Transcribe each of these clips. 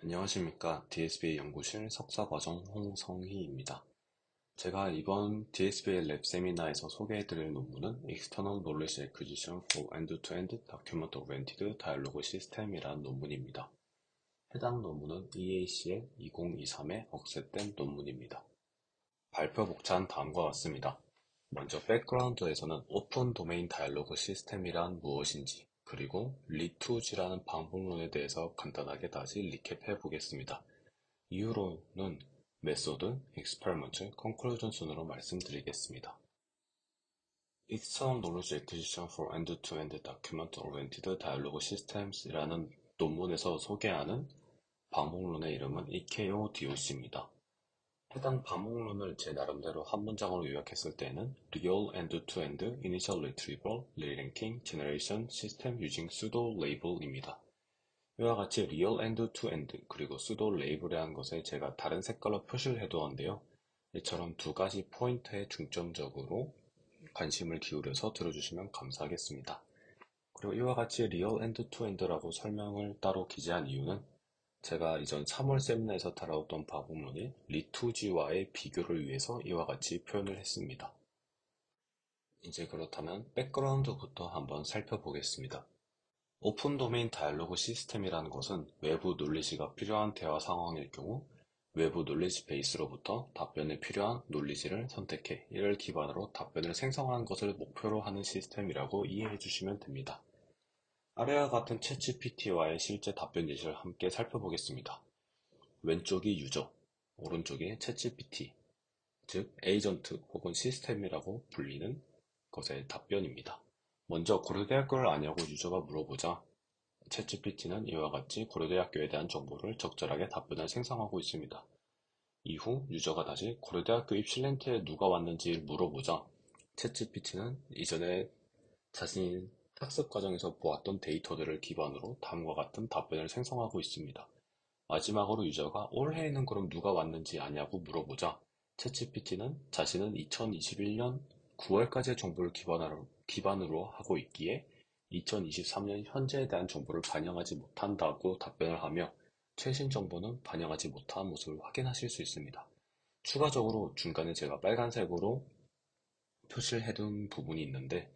안녕하십니까. DSBA 연구실 석사과정 홍성희입니다. 제가 이번 DSBA 랩 세미나에서 소개해드릴 논문은 External Knowledge Acquisition for End-to-End Document-Oriented Dialog System이라는 논문입니다. 해당 논문은 EACL 2023에 억셉된 논문입니다. 발표 복차는 다음과 같습니다. 먼저 백그라운드에서는 오픈 도메인 다이얼로그 시스템이란 무엇인지, 그리고 리투지라는 방법론에 대해서 간단하게 다시 리캡해 보겠습니다. 이후로는 메소드, 익스페리먼트, 컨클루전 순으로 말씀드리겠습니다. External Knowledge Acquisition for End-to-End Document-Oriented Dialog Systems이라는 논문에서 소개하는 방법론의 이름은 EKO-DOC입니다. 해당 방법론을 제 나름대로 한 문장으로 요약했을 때는 Real End-to-End Initial Retrieval Reranking Generation System Using Pseudo Label입니다. 이와 같이 Real End-to-End 그리고 Pseudo Label이라는 것에 제가 다른 색깔로 표시를 해두었는데요. 이처럼 두 가지 포인트에 중점적으로 관심을 기울여서 들어주시면 감사하겠습니다. 그리고 이와 같이 Real End-to-End라고 설명을 따로 기재한 이유는 제가 이전 3월 세미나에서 다뤄왔던 방법론인 리투지와의 비교를 위해서 이와 같이 표현을 했습니다. 이제 그렇다면 백그라운드부터 한번 살펴보겠습니다. 오픈 도메인 다이얼로그 시스템이라는 것은 외부 놀리지가 필요한 대화 상황일 경우 외부 놀리지 베이스로부터 답변에 필요한 놀리지를 선택해 이를 기반으로 답변을 생성하는 것을 목표로 하는 시스템이라고 이해해 주시면 됩니다. 아래와 같은 챗GPT와의 실제 답변 예시를 함께 살펴보겠습니다. 왼쪽이 유저, 오른쪽이 챗GPT, 즉 에이전트 혹은 시스템이라고 불리는 것의 답변입니다. 먼저 고려대학교를 아냐고 유저가 물어보자 챗GPT는 이와 같이 고려대학교에 대한 정보를 적절하게 답변을 생성하고 있습니다. 이후 유저가 다시 고려대학교 입실렌트에 누가 왔는지 물어보자 챗GPT는 이전에 자신이 학습 과정에서 보았던 데이터들을 기반으로 다음과 같은 답변을 생성하고 있습니다. 마지막으로 유저가 올해에는 그럼 누가 왔는지 아냐고 물어보자 챗GPT는 자신은 2021년 9월까지의 정보를 기반으로 하고 있기에 2023년 현재에 대한 정보를 반영하지 못한다고 답변을 하며 최신 정보는 반영하지 못한 모습을 확인하실 수 있습니다. 추가적으로 중간에 제가 빨간색으로 표시를 해둔 부분이 있는데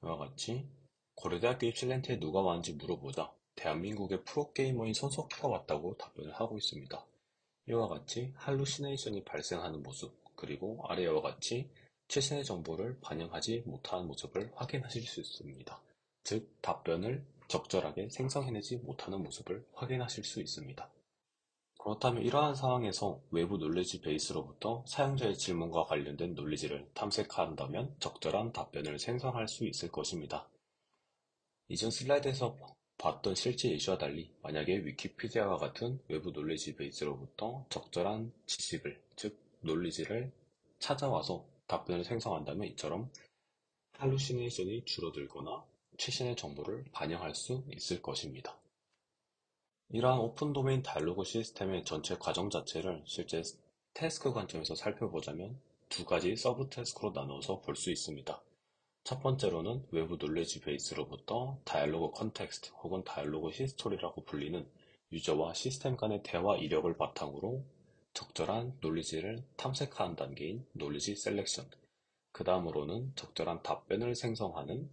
이와 같이 고려대학교 입실렌트에 누가 왔는지 물어보자 대한민국의 프로게이머인 손석희가 왔다고 답변을 하고 있습니다. 이와 같이 할루시네이션이 발생하는 모습 그리고 아래와 같이 최신의 정보를 반영하지 못하는 모습을 확인하실 수 있습니다. 즉 답변을 적절하게 생성해내지 못하는 모습을 확인하실 수 있습니다. 그렇다면 이러한 상황에서 외부 놀리지 베이스로부터 사용자의 질문과 관련된 놀리지를 탐색한다면 적절한 답변을 생성할 수 있을 것입니다. 이전 슬라이드에서 봤던 실제 예시와 달리 만약에 위키피디아와 같은 외부 놀리지 베이스로부터 적절한 지식을, 즉 놀리지를 찾아와서 답변을 생성한다면 이처럼 할루시네이션이 줄어들거나 최신의 정보를 반영할 수 있을 것입니다. 이러한 오픈 도메인 다이얼로그 시스템의 전체 과정 자체를 실제 태스크 관점에서 살펴보자면 두 가지 서브 태스크로 나누어서 볼 수 있습니다. 첫 번째로는 외부 놀리지 베이스로부터 다이얼로그 컨텍스트 혹은 다이얼로그 히스토리라고 불리는 유저와 시스템 간의 대화 이력을 바탕으로 적절한 놀리지를 탐색하는 단계인 놀리지 셀렉션, 그 다음으로는 적절한 답변을 생성하는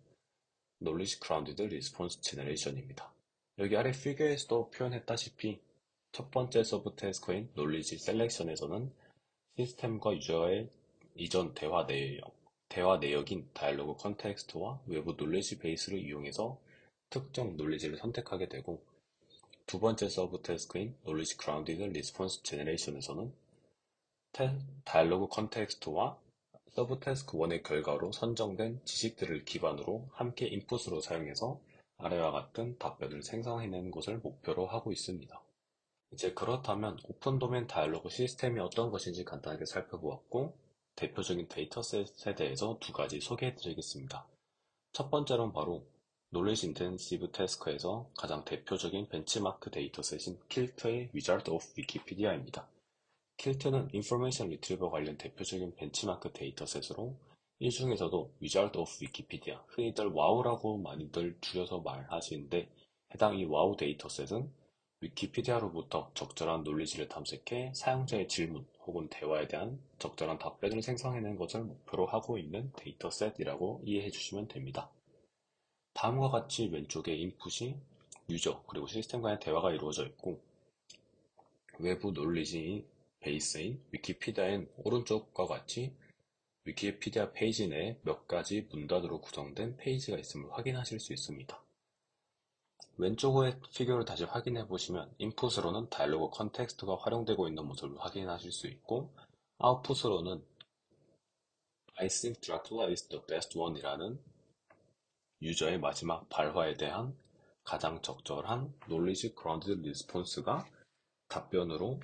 놀리지 그라운디드 리스폰스 제너레이션입니다. 여기 아래 피규어에서도 표현했다시피 첫 번째 서브 태스크인 놀리지 셀렉션에서는 시스템과 유저의 이전 대화 내역인 다이얼로그 컨텍스트와 외부 놀리지 베이스를 이용해서 특정 놀리지를 선택하게 되고 두 번째 서브 태스크인 놀리지 그라운디드 리스폰스 제너레이션에서는 다이얼로그 컨텍스트와 서브 태스크 1의 결과로 선정된 지식들을 기반으로 함께 인풋으로 사용해서 아래와 같은 답변을 생성해내는 것을 목표로 하고 있습니다. 이제 그렇다면 오픈 도메인 다이얼로그 시스템이 어떤 것인지 간단하게 살펴보았고 대표적인 데이터셋에 대해서 두 가지 소개해 드리겠습니다. 첫 번째로는 바로 Knowledge Intensive Task에서 가장 대표적인 벤치마크 데이터셋인 킬트의 Wizard of Wikipedia입니다. 킬트는 인포메이션 리트리버 관련 대표적인 벤치마크 데이터셋으로 이 중에서도 Wizard of Wikipedia, 흔히들 와우라고 많이들 줄여서 말하시는데 해당 이 와우 데이터셋은 위키피디아로부터 적절한 논리지를 탐색해 사용자의 질문 혹은 대화에 대한 적절한 답변을 생성해내는 것을 목표로 하고 있는 데이터셋이라고 이해해 주시면 됩니다. 다음과 같이 왼쪽에 인풋이 유저 그리고 시스템 간의 대화가 이루어져 있고 외부 논리지 베이스인 위키피디아엔 오른쪽과 같이 위키피디아 페이지 내에 몇 가지 문단으로 구성된 페이지가 있음을 확인하실 수 있습니다. 왼쪽의 피규어를 다시 확인해 보시면 인풋으로는 다이로그 컨텍스트가 활용되고 있는 모습을 확인하실 수 있고 아웃풋으로는 I think Dracula is the best one 이라는 유저의 마지막 발화에 대한 가장 적절한 knowledge grounded response가 답변으로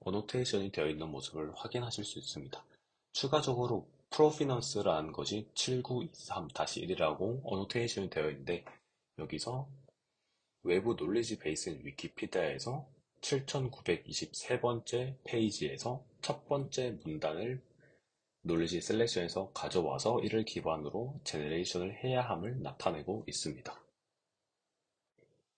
어노테이션이 되어 있는 모습을 확인하실 수 있습니다. 추가적으로 프로피넌스라는 것이 7923-1이라고 어노테이션이 되어 있는데 여기서 외부 논리지 베이스인 위키피디아에서 7923번째 페이지에서 첫 번째 문단을 논리지 셀렉션에서 가져와서 이를 기반으로 제너레이션을 해야 함을 나타내고 있습니다.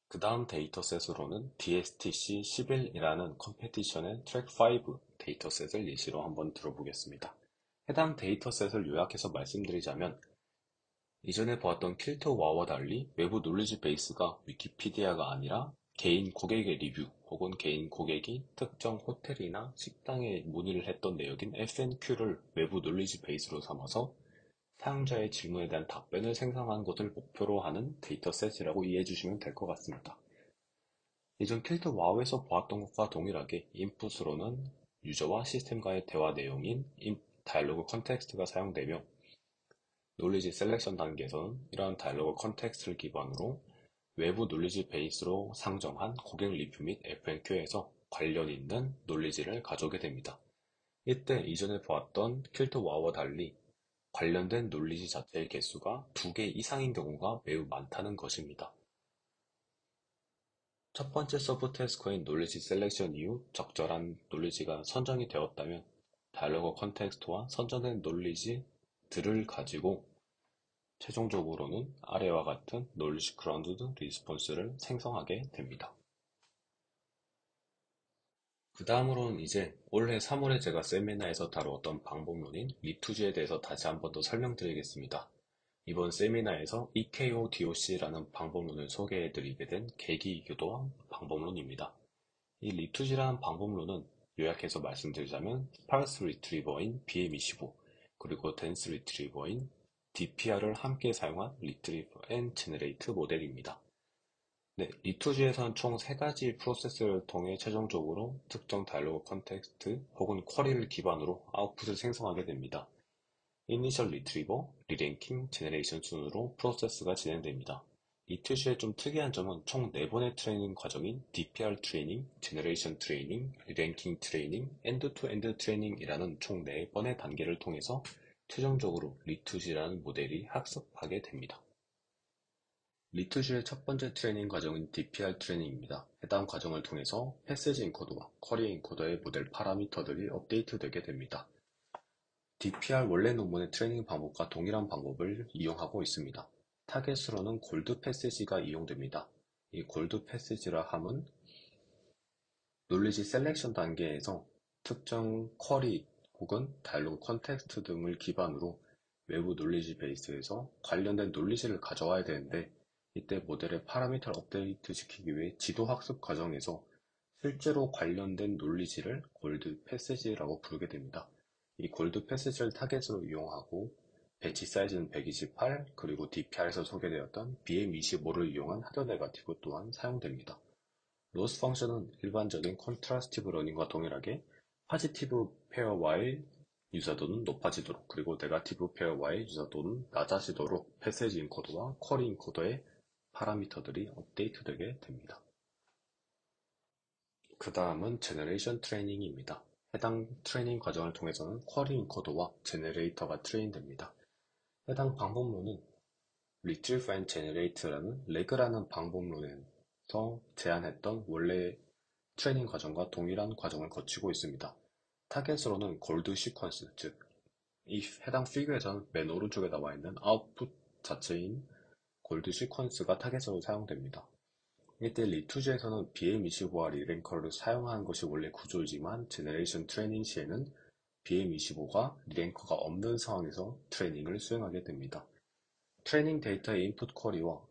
그 다음 데이터셋으로는 DSTC11이라는 컴페티션의 트랙 5 데이터셋을 예시로 한번 들어보겠습니다. 해당 데이터셋을 요약해서 말씀드리자면 이전에 보았던 킬토와와 달리 외부 논리지 베이스가 위키피디아가 아니라 개인 고객의 리뷰 혹은 개인 고객이 특정 호텔이나 식당에 문의를 했던 내역인 FNQ를 외부 논리지 베이스로 삼아서 사용자의 질문에 대한 답변을 생성하는 것을 목표로 하는 데이터셋이라고 이해해 주시면 될 것 같습니다. 이전 킬토와우에서 보았던 것과 동일하게 인풋으로는 유저와 시스템 간의 대화 내용인 다이로그 컨텍스트가 사용되며 논리지 셀렉션 단계에서는 이러한 다이로그 컨텍스트를 기반으로 외부 논리지 베이스로 상정한 고객 리뷰 및 FNQ에서 관련 있는 논리지를 가져오게 됩니다. 이때 이전에 보았던 킬토와우와 달리 관련된 논리지 자체의 개수가 2개 이상인 경우가 매우 많다는 것입니다. 첫 번째 서브 태스크인 논리지 셀렉션 이후 적절한 논리지가 선정이 되었다면 다이로그 컨텍스트와 선정된 논리지들을 가지고 최종적으로는 아래와 같은 knowledge grounded response를 생성하게 됩니다. 그 다음으로는 이제 올해 3월에 제가 세미나에서 다루었던 방법론인 리투지에 대해서 다시 한 번 더 설명드리겠습니다. 이번 세미나에서 EKO-DOC라는 방법론을 소개해드리게 된 계기이기도 한 방법론입니다. 이 리투지라는 방법론은 요약해서 말씀드리자면 스파르스 리트리버인 BM25 그리고 덴스 리트리버인 DPR을 함께 사용한 리트리버 앤 제너레이트 모델입니다. 네, 리투지에서는 총 3가지 프로세스를 통해 최종적으로 특정 다이로그 컨텍스트 혹은 쿼리를 기반으로 아웃풋을 생성하게 됩니다. 이니셜 리트리버, 리랭킹, 제너레이션 순으로 프로세스가 진행됩니다. 리투지의 좀 특이한 점은 총 4번의 트레이닝 과정인 DPR 트레이닝, 제너레이션 트레이닝, 리랭킹 트레이닝, 엔드-투-엔드 트레이닝이라는 총 4번의 단계를 통해서 최종적으로 리투지라는 모델이 학습하게 됩니다. 리투지의 첫 번째 트레이닝 과정은 DPR 트레이닝입니다. 해당 과정을 통해서 패시지 인코더와 쿼리 인코더의 모델 파라미터들이 업데이트되게 됩니다. DPR 원래 논문의 트레이닝 방법과 동일한 방법을 이용하고 있습니다. 타겟으로는 골드 패시지가 이용됩니다. 이 골드 패시지라 함은 논리지 셀렉션 단계에서 특정 쿼리 혹은 다이로그 컨텍스트 등을 기반으로 외부 논리지 베이스에서 관련된 논리지를 가져와야 되는데 이때 모델의 파라미터를 업데이트 시키기 위해 지도 학습 과정에서 실제로 관련된 논리지를 골드 패시지라고 부르게 됩니다. 이 골드 패시지를 타겟으로 이용하고 배치 사이즈는 128 그리고 DPR에서 소개되었던 BM25를 이용한 하드 네거티브 또한 사용됩니다. 로스 펑션은 일반적인 컨트라스티브 러닝과 동일하게 파지티브 페어와의 유사도는 높아지도록 그리고 네거티브 페어와의 유사도는 낮아지도록 패시지 인코더와 쿼리 인코더의 파라미터들이 업데이트되게 됩니다. 그 다음은 제너레이션 트레이닝입니다. 해당 트레이닝 과정을 통해서는 쿼리 인코더와 제너레이터가 트레인됩니다. 해당 방법론은 Retrieve and Generate라는 레그라는 방법론에서 제안했던 원래 트레이닝 과정과 동일한 과정을 거치고 있습니다. 타겟으로는 골드 시퀀스, 즉 이 해당 피규어에서는 맨 오른쪽에 나와 있는 아웃풋 자체인 골드 시퀀스가 타겟으로 사용됩니다. 이때 리투즈에서는 BM25와 리랭커를 사용하는 것이 원래 구조이지만 제너레이션 트레이닝 시에는 BM25가 리랭커가 없는 상황에서 트레이닝을 수행하게 됩니다. 트레이닝 데이터의 인풋 쿼리와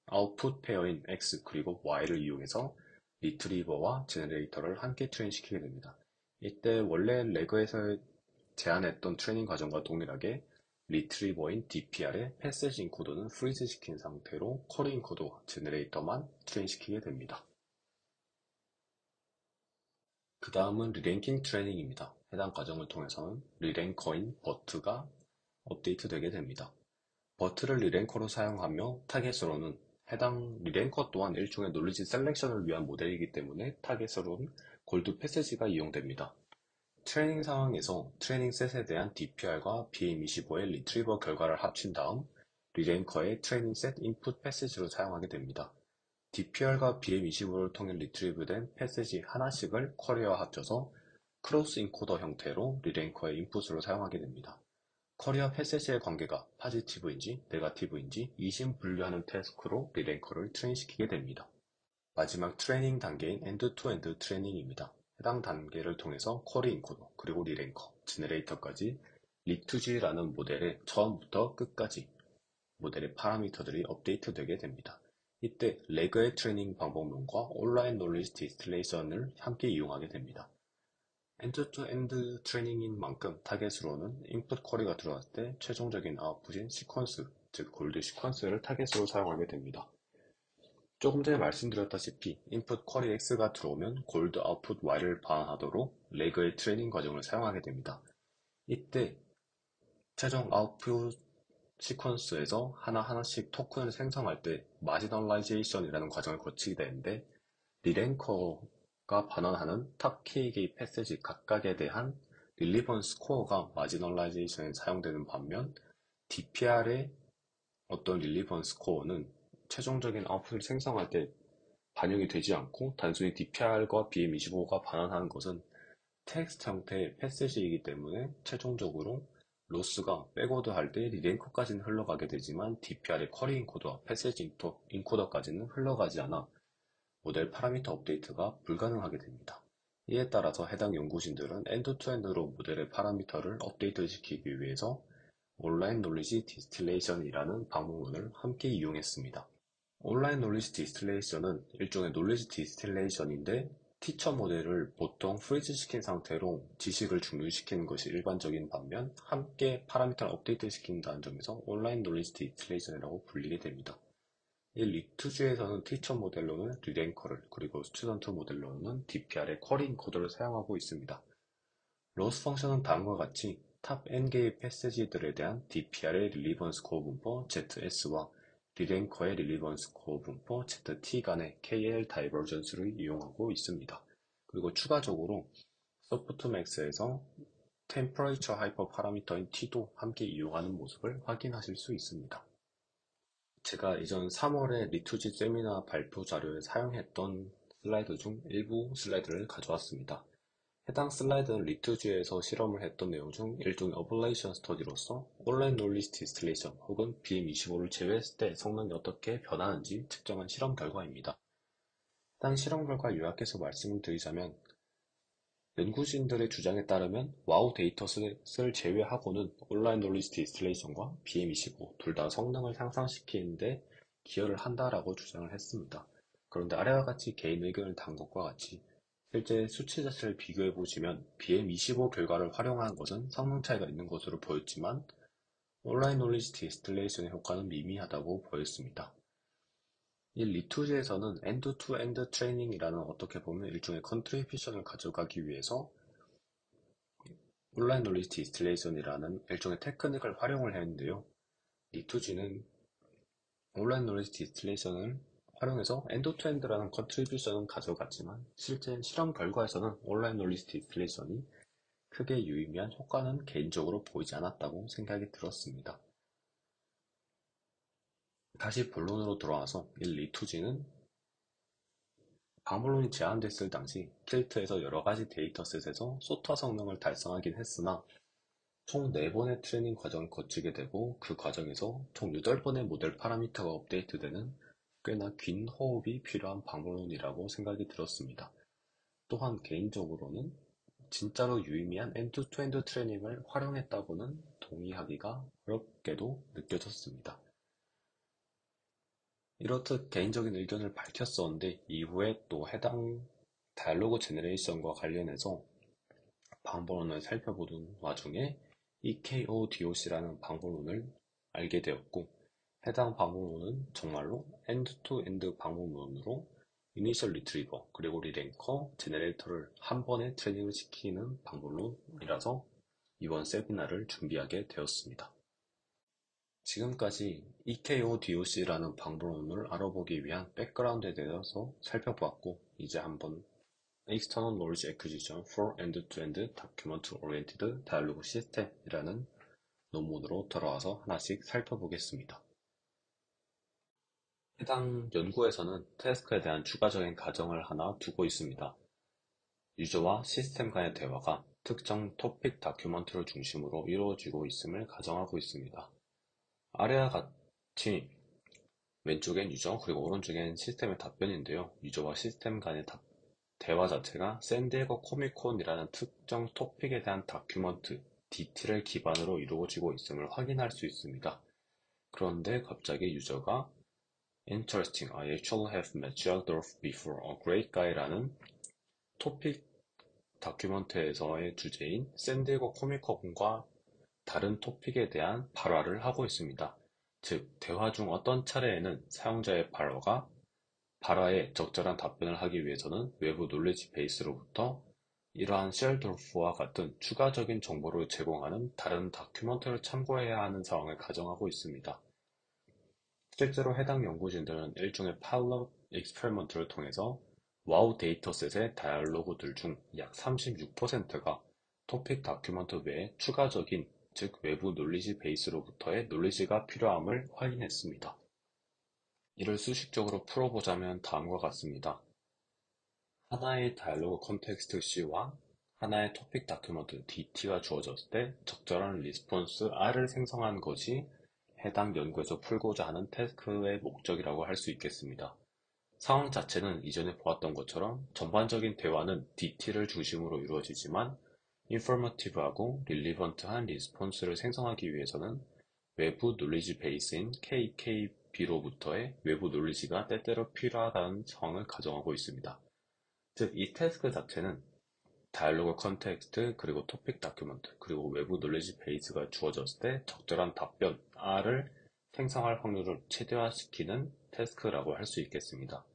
아웃풋 페어인 X 그리고 Y를 이용해서 리트리버와 제너레이터를 함께 트레인시키게 됩니다. 이때 원래 레그에서 제안했던 트레이닝 과정과 동일하게 리트리버인 DPR의 패세지 인코더는 프리즈 시킨 상태로 쿼리 인코더 제너레이터만 트레인시키게 됩니다. 그 다음은 리랭킹 트레이닝입니다. 해당 과정을 통해서는 리랭커인 버트가 업데이트되게 됩니다. 버트를 리랭커로 사용하며 타겟으로는 해당 리랭커 또한 일종의 놀리지 셀렉션을 위한 모델이기 때문에 타겟으로는 골드 패세지가 이용됩니다. 트레이닝 상황에서 트레이닝 셋에 대한 DPR과 BM25의 리트리버 결과를 합친 다음 리랭커의 트레이닝 셋 인풋 패시지로 사용하게 됩니다. DPR과 BM25를 통해 리트리브된 패시지 하나씩을 쿼리와 합쳐서 크로스 인코더 형태로 리랭커의 인풋으로 사용하게 됩니다. 쿼리와 패시지의 관계가 파지티브인지 네거티브인지 이심분류하는 태스크로 리랭커를 트레인시키게 됩니다. 마지막 트레이닝 단계인 엔드-투-엔드 트레이닝입니다. 해당 단계를 통해서 쿼리 인코더, 그리고 리랭커, 제너레이터까지 리투지라는 모델의 처음부터 끝까지 모델의 파라미터들이 업데이트되게 됩니다. 이때 레그의 트레이닝 방법론과 온라인 놀리지 디스틸레이션을 함께 이용하게 됩니다. 엔드-투-엔드 트레이닝인 만큼 타겟으로는 인풋 쿼리가 들어왔을 때 최종적인 아웃풋인 시퀀스, 즉 골드 시퀀스를 타겟으로 사용하게 됩니다. 조금 전에 말씀드렸다시피 인풋 쿼리 X가 들어오면 골드 아웃풋 Y를 반환하도록 레그의 트레이닝 과정을 사용하게 됩니다. 이때 최종 아웃풋 시퀀스에서 하나하나씩 토큰을 생성할 때 마지널라이제이션이라는 과정을 거치게 되는데 리랭커가 반환하는 탑 K개의 패시지 각각에 대한 릴리번스 스코어가 마지널라이제이션에 사용되는 반면 DPR의 어떤 릴리번스 스코어는 최종적인 아웃풋을 생성할 때 반영이 되지 않고 단순히 DPR과 BM25가 반환하는 것은 텍스트 형태의 패시지이기 때문에 최종적으로 로스가 백워드 할 때 리랭커까지는 흘러가게 되지만 DPR의 쿼리 인코더와 패시지 인코더까지는 흘러가지 않아 모델 파라미터 업데이트가 불가능하게 됩니다. 이에 따라서 해당 연구진들은 엔드-투-엔드로 모델의 파라미터를 업데이트시키기 위해서 온라인 놀리지 디스틸레이션이라는 방법론을 함께 이용했습니다. 온라인 놀리지 디스틸레이션은 일종의 놀리지 디스틸레이션인데 티처 모델을 보통 프리즈시킨 상태로 지식을 중류시키는 것이 일반적인 반면 함께 파라미터를 업데이트시킨다는 점에서 온라인 놀리지 디스틸레이션이라고 불리게 됩니다. 이 리투즈에서는 티처 모델로는 리랭커를 그리고 스튜던트 모델로는 DPR의 쿼리 인코더를 사용하고 있습니다. 로스 펑션은 다음과 같이 탑 n개의 패시지들에 대한 DPR의 릴리번스 코어 분포 ZS와 리랭커의 릴리번스 코어 분포 ZT 간의 KL 다이버전스를 이용하고 있습니다. 그리고 추가적으로 소프트맥스에서 템퍼레이처 하이퍼 파라미터인 T도 함께 이용하는 모습을 확인하실 수 있습니다. 제가 이전 3월에 리투지 세미나 발표 자료에 사용했던 슬라이드 중 일부 슬라이드를 가져왔습니다. 해당 슬라이드는 리투지에서 실험을 했던 내용 중 일종의 어블레이션 스터디로서 온라인 놀리지 디스틸레이션 혹은 BM25를 제외했을 때 성능이 어떻게 변하는지 측정한 실험 결과입니다. 해당 실험 결과 요약해서 말씀을 드리자면 연구진들의 주장에 따르면 와우 데이터셋을 제외하고는 온라인 놀리지 디스틸레이션과 BM25 둘 다 성능을 향상시키는데 기여를 한다라고 주장을 했습니다. 그런데 아래와 같이 개인 의견을 단 것과 같이 실제 수치 자체를 비교해 보시면 BM25 결과를 활용하는 것은 성능 차이가 있는 것으로 보였지만 온라인 놀리지 디스틸레이션의 효과는 미미하다고 보였습니다. 이 리투지에서는 엔드-투-엔드 트레이닝이라는 어떻게 보면 일종의 컨트리뷰션을 가져가기 위해서 온라인 놀리지 디스틸레이션이라는 일종의 테크닉을 활용을 했는데요. 리투지는 온라인 놀리지 디스틸레이션을 활용해서 엔드-투-엔드라는 컨트리뷰션은 가져갔지만 실제 실험 결과에서는 온라인 놀리지 디스틸레이션이 크게 유의미한 효과는 개인적으로 보이지 않았다고 생각이 들었습니다. 다시 본론으로 돌아와서 이 리투지는 방문론이 제안됐을 당시 킬트에서 여러가지 데이터셋에서 소타 성능을 달성하긴 했으나 총 4번의 트레이닝 과정을 거치게 되고 그 과정에서 총 8번의 모델 파라미터가 업데이트되는 꽤나 긴 호흡이 필요한 방법론이라고 생각이 들었습니다. 또한 개인적으로는 진짜로 유의미한 엔드-투-엔드 트레이닝을 활용했다고는 동의하기가 어렵게도 느껴졌습니다. 이렇듯 개인적인 의견을 밝혔었는데 이후에 또 해당 다이alogue 제너레이션과 관련해서 방법론을 살펴보는 와중에 EKO-DOC라는 방법론을 알게 되었고 해당 방법론은 정말로 엔드-투-엔드 방법론으로 이니셜 리트리버 그리고 리랭커 제너레이터를 한 번에 트레이닝을 시키는 방법론이라서 이번 세미나를 준비하게 되었습니다. 지금까지 EKO-DOC라는 방법론을 알아보기 위한 백그라운드에 대해서 살펴보았고 이제 한번 External Knowledge Acquisition for End-to-End Document-Oriented Dialogue System이라는 논문으로 돌아와서 하나씩 살펴보겠습니다. 해당 연구에서는 태스크에 대한 추가적인 가정을 하나 두고 있습니다. 유저와 시스템 간의 대화가 특정 토픽 다큐먼트를 중심으로 이루어지고 있음을 가정하고 있습니다. 아래와 같이 왼쪽엔 유저 그리고 오른쪽엔 시스템의 답변인데요. 유저와 시스템 간의 대화 자체가 샌디에고 코믹콘이라는 특정 토픽에 대한 다큐먼트, DT를 기반으로 이루어지고 있음을 확인할 수 있습니다. 그런데 갑자기 유저가 Interesting, I actually have met Jack Dorf before, a great guy라는 토픽 다큐먼트에서의 주제인 샌디에고 코믹콘과 다른 토픽에 대한 발화를 하고 있습니다. 즉, 대화 중 어떤 차례에는 사용자의 발화에 적절한 답변을 하기 위해서는 외부 놀리지 베이스로부터 이러한 쉘도르프와 같은 추가적인 정보를 제공하는 다른 다큐먼트를 참고해야 하는 상황을 가정하고 있습니다. 실제로 해당 연구진들은 일종의 파일럿 익스페리먼트를 통해서 와우 데이터셋의 다이얼로그들 중 약 36%가 토픽 다큐먼트 외에 추가적인 즉 외부 놀리지 베이스로부터의 놀리지가 필요함을 확인했습니다. 이를 수식적으로 풀어보자면 다음과 같습니다. 하나의 다이얼로그 컨텍스트 C와 하나의 토픽 다큐먼트 DT가 주어졌을 때 적절한 리스폰스 R을 생성한 것이 해당 연구에서 풀고자 하는 태스크의 목적이라고 할 수 있겠습니다. 상황 자체는 이전에 보았던 것처럼 전반적인 대화는 DT를 중심으로 이루어지지만 인포머티브하고 릴리번트한 리스폰스를 생성하기 위해서는 외부 놀리지 베이스인 KKB로부터의 외부 놀리지가 때때로 필요하다는 상황을 가정하고 있습니다. 즉, 이 태스크 자체는 다이얼로그 컨텍스트 그리고 토픽 다큐먼트 그리고 외부 놀리지 베이스가 주어졌을 때 적절한 답변 R을 생성할 확률을 최대화시키는 태스크라고 할 수 있겠습니다.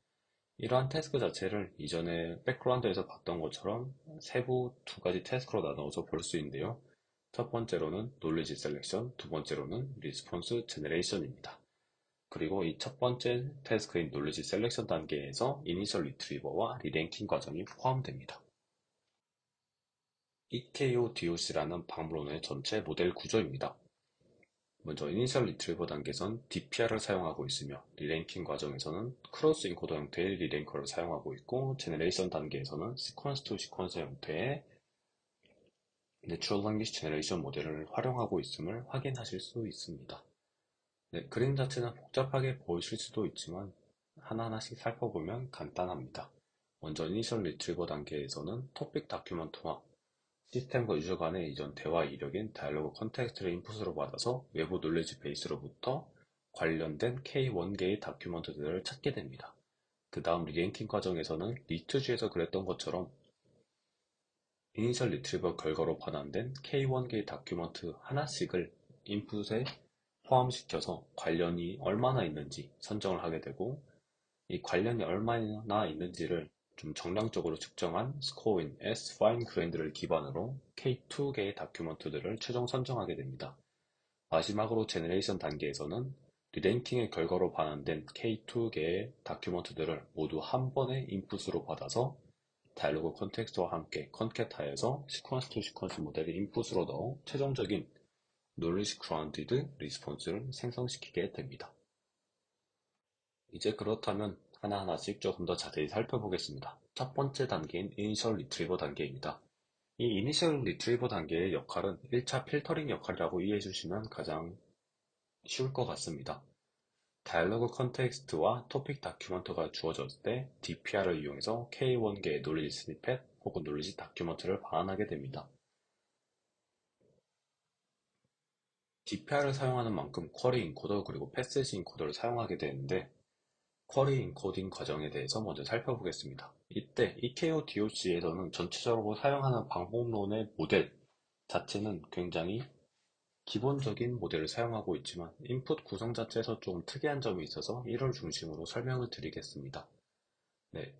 이러한 태스크 자체를 이전에 백그라운드에서 봤던 것처럼 세부 두 가지 태스크로 나누어서 볼 수 있는데요. 첫 번째로는 놀리지 셀렉션, 두 번째로는 리스폰스 제너레이션입니다. 그리고 이 첫 번째 태스크인 놀리지 셀렉션 단계에서 이니셜 리트리버와 리랭킹 과정이 포함됩니다. EKO-DOC라는 방법론의 전체 모델 구조입니다. 먼저 이니셜 리트리버 단계에선 DPR을 사용하고 있으며 리랭킹 과정에서는 크로스 인코더 형태의 리랭커를 사용하고 있고 제너레이션 단계에서는 시퀀스 투 시퀀스 형태의 내추럴 랭귀지 제너레이션 모델을 활용하고 있음을 확인하실 수 있습니다. 네, 그림 자체는 복잡하게 보이실 수도 있지만 하나하나씩 살펴보면 간단합니다. 먼저 이니셜 리트리버 단계에서는 토픽 다큐먼트와 시스템과 유저 간의 이전 대화 이력인 다이얼로그 컨텍스트를 인풋으로 받아서 외부 놀리지 베이스로부터 관련된 K1개의 다큐먼트들을 찾게 됩니다. 그 다음 리랭킹 과정에서는 리트지에서 그랬던 것처럼 이니셜 리트리버 결과로 반환된 K1개의 다큐먼트 하나씩을 인풋에 포함시켜서 관련이 얼마나 있는지 선정을 하게 되고 이 관련이 얼마나 있는지를 좀 정량적으로 측정한 스코어인 S-Fine-Grained를 기반으로 K2개의 다큐먼트들을 최종 선정하게 됩니다. 마지막으로 제너레이션 단계에서는 리랭킹의 결과로 반환된 K2개의 다큐먼트들을 모두 한 번에 인풋으로 받아서 다이얼로그 컨텍스트와 함께 컨캣하여서 시퀀스 투 시퀀스 모델을 인풋으로 넣어 최종적인 knowledge grounded 리스폰스를 생성시키게 됩니다. 이제 그렇다면 하나하나씩 조금 더 자세히 살펴보겠습니다. 첫 번째 단계인 이니셜 리트리버 단계입니다. 이 이니셜 리트리버 단계의 역할은 1차 필터링 역할이라고 이해해 주시면 가장 쉬울 것 같습니다. 다이얼로그 컨텍스트와 토픽 다큐먼트가 주어졌을 때 DPR을 이용해서 K1개의 놀리지 스니펫 혹은 놀리지 다큐먼트를 반환하게 됩니다. DPR을 사용하는 만큼 쿼리 인코더 그리고 패시지 인코더를 사용하게 되는데 쿼리 인코딩 과정에 대해서 먼저 살펴보겠습니다. 이때 EKO DOC에서는 전체적으로 사용하는 방법론의 모델 자체는 굉장히 기본적인 모델을 사용하고 있지만 인풋 구성 자체에서 좀 특이한 점이 있어서 이를 중심으로 설명을 드리겠습니다. 네,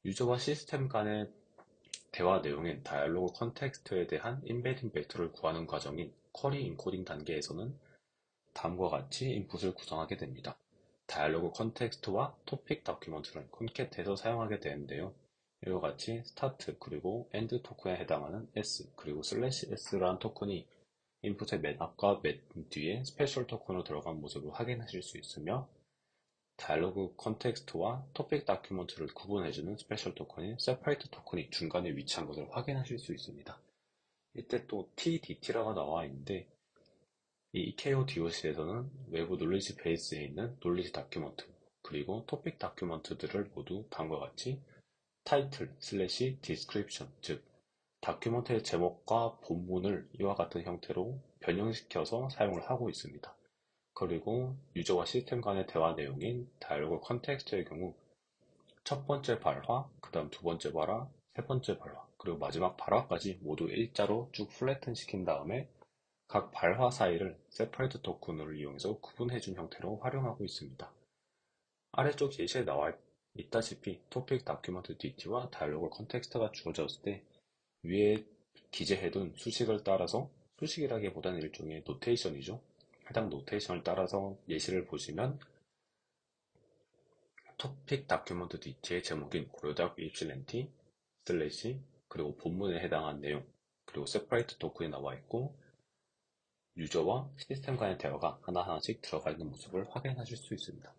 유저와 시스템 간의 대화 내용인 다이얼로그 컨텍스트에 대한 인베딩 벡터를 구하는 과정인 쿼리 인코딩 단계에서는 다음과 같이 인풋을 구성하게 됩니다. 다이얼로그 컨텍스트와 토픽 다큐먼트를 콘캣해서 사용하게 되는데요. 이와 같이 스타트 그리고 엔드 토큰에 해당하는 s 그리고 슬래시 s라는 토큰이 인풋의 맨 앞과 맨 뒤에 스페셜 토큰으로 들어간 모습을 확인하실 수 있으며 다이얼로그 컨텍스트와 토픽 다큐먼트를 구분해주는 스페셜 토큰인 세퍼레이트 토큰이 중간에 위치한 것을 확인하실 수 있습니다. 이때 또 TDT라고 나와 있는데 이 EKO DOC에서는 외부 놀리지 베이스에 있는 놀리지 다큐먼트 그리고 토픽 다큐먼트들을 모두 다음과 같이 타이틀 슬래시 디스크립션 즉 다큐먼트의 제목과 본문을 이와 같은 형태로 변형시켜서 사용을 하고 있습니다. 그리고 유저와 시스템 간의 대화 내용인 다이얼로그 컨텍스트의 경우 첫 번째 발화, 그 다음 두 번째 발화, 세 번째 발화, 그리고 마지막 발화까지 모두 일자로 쭉 플래튼 시킨 다음에 각 발화 사이를 세퍼레이트 토큰을 이용해서 구분해준 형태로 활용하고 있습니다. 아래쪽 예시에 나와 있다시피 토픽 다큐먼트 DT와 다이얼로그 컨텍스트가 주어졌을 때 위에 기재해둔 수식을 따라서 수식이라기보다는 일종의 노테이션이죠. 해당 노테이션을 따라서 예시를 보시면 토픽 다큐먼트 DT의 제목인 고려대학 입실렌티 슬래시 그리고 본문에 해당한 내용 그리고 세퍼레이트 토큰이 나와 있고 유저와 시스템 간의 대화가 하나하나씩 들어가 있는 모습을 확인하실 수 있습니다.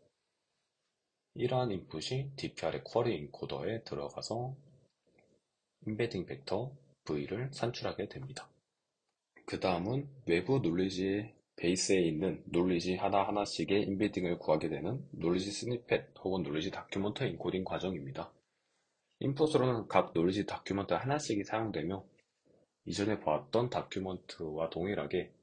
이러한 인풋이 DPR의 쿼리 인코더에 들어가서 인베딩 벡터 V를 산출하게 됩니다. 그 다음은 외부 놀리지 베이스에 있는 놀리지 하나하나씩의 인베딩을 구하게 되는 놀리지 스니펫 혹은 놀리지 다큐먼트 인코딩 과정입니다. 인풋으로는 각 놀리지 다큐먼트 하나씩이 사용되며 이전에 보았던 다큐먼트와 동일하게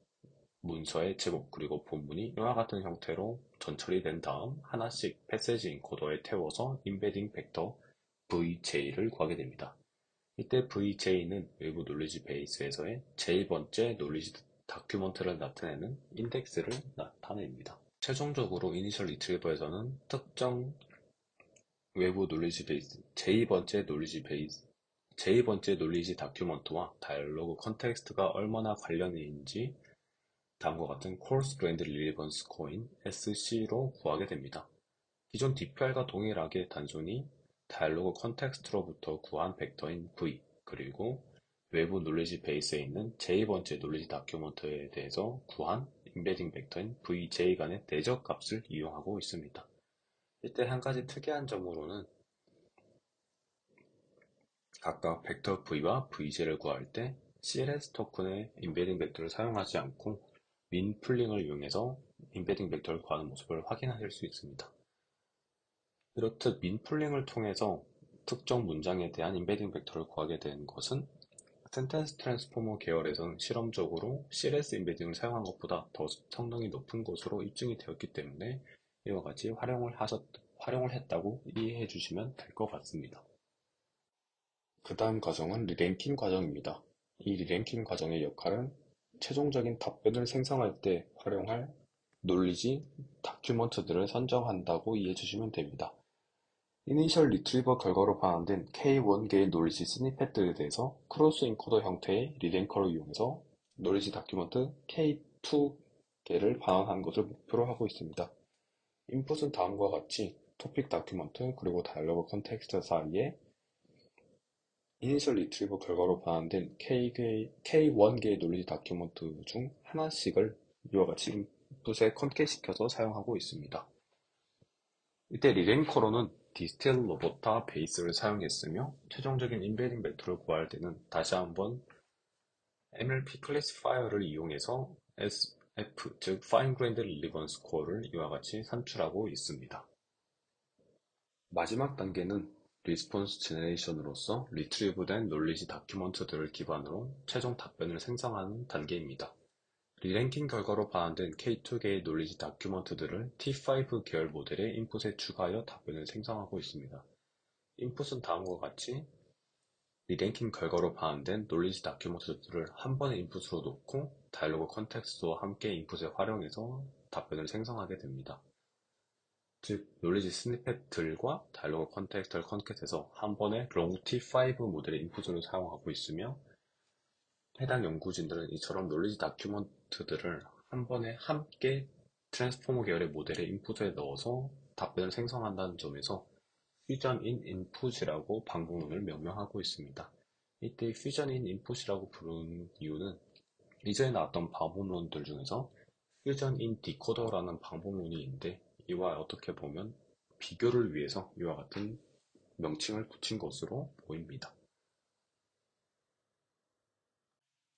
문서의 제목 그리고 본문이 이와 같은 형태로 전처리 된 다음 하나씩 패세지 인코더에 태워서 인베딩 벡터 VJ를 구하게 됩니다. 이때 VJ는 외부 놀리지 베이스에서의 제2번째 놀리지 다큐먼트를 나타내는 인덱스를 나타냅니다. 최종적으로 이니셜 리트리버에서는 특정 외부 놀리지 베이스 제2번째 놀리지 다큐먼트와 다이얼로그 컨텍스트가 얼마나 관련이 있는지 다음과 같은 Course Grand Relevance Score인 SC로 구하게 됩니다. 기존 DPR과 동일하게 단순히 다이얼로그 컨텍스트로부터 구한 벡터인 V 그리고 외부 놀리지 베이스에 있는 제2번째 놀리지 다큐먼트에 대해서 구한 인베딩 벡터인 VJ 간의 대적 값을 이용하고 있습니다. 이때 한 가지 특이한 점으로는 각각 벡터 V와 VJ를 구할 때 CLS 토큰의 인베딩 벡터를 사용하지 않고 민 풀링을 이용해서 인베딩 벡터를 구하는 모습을 확인하실 수 있습니다. 이렇듯 민 풀링을 통해서 특정 문장에 대한 인베딩 벡터를 구하게 된 것은 센텐스 트랜스포머 계열에서는 실험적으로 CLS 인베딩을 사용한 것보다 더 성능이 높은 것으로 입증이 되었기 때문에 이와 같이 활용을 했다고 이해해 주시면 될 것 같습니다. 그 다음 과정은 리랭킹 과정입니다. 이 리랭킹 과정의 역할은 최종적인 답변을 생성할 때 활용할 놀리지 다큐먼트들을 선정한다고 이해해 주시면 됩니다. 이니셜 리트리버 결과로 반환된 K1개의 놀리지 스니펫들에 대해서 크로스 인코더 형태의 리랭커를 이용해서 놀리지 다큐먼트 K2개를 반환하는 것을 목표로 하고 있습니다. 인풋은 다음과 같이 토픽 다큐먼트 그리고 다이얼로그 컨텍스트 사이에 이니셜 리트리버 결과로 반환된 K1개의 놀리지 다큐먼트 중 하나씩을 이와 같이 인풋에 컨캣시켜서 사용하고 있습니다. 이때 리랭커로는 디스틸 로버타 베이스를 사용했으며 최종적인 인베딩 벡터를 구할 때는 다시 한번 MLP 클래시파이어를 이용해서 F, 즉 Fine Grained Relevance Score를 이와 같이 산출하고 있습니다. 마지막 단계는 리스폰스 제너레이션으로서 리트리브된 놀리지 다큐먼트들을 기반으로 최종 답변을 생성하는 단계입니다. 리랭킹 결과로 반환된 K2개의 놀리지 다큐먼트들을 T5 계열 모델의 인풋에 추가하여 답변을 생성하고 있습니다. 인풋은 다음과 같이 리랭킹 결과로 반환된 놀리지 다큐먼트들을 한 번의 인풋으로 놓고 다이로그 컨텍스트와 함께 인풋에 활용해서 답변을 생성하게 됩니다. 즉, 놀리지 스니펫들과 다이로그 컨텍스트를 컨캣해서 한 번에 롱 T5 모델의 인풋으로 사용하고 있으며 해당 연구진들은 이처럼 놀리지 다큐먼트들을 한 번에 함께 트랜스포머 계열의 모델의 인풋에 넣어서 답변을 생성한다는 점에서 퓨전 인 인풋이라고 방법론을 명명하고 있습니다. 이때 퓨전 인 인풋이라고 부르는 이유는 이전에 나왔던 방법론들 중에서 퓨전 인 디코더라는 방법론이 있는데 이와 어떻게 보면 비교를 위해서 이와 같은 명칭을 붙인 것으로 보입니다.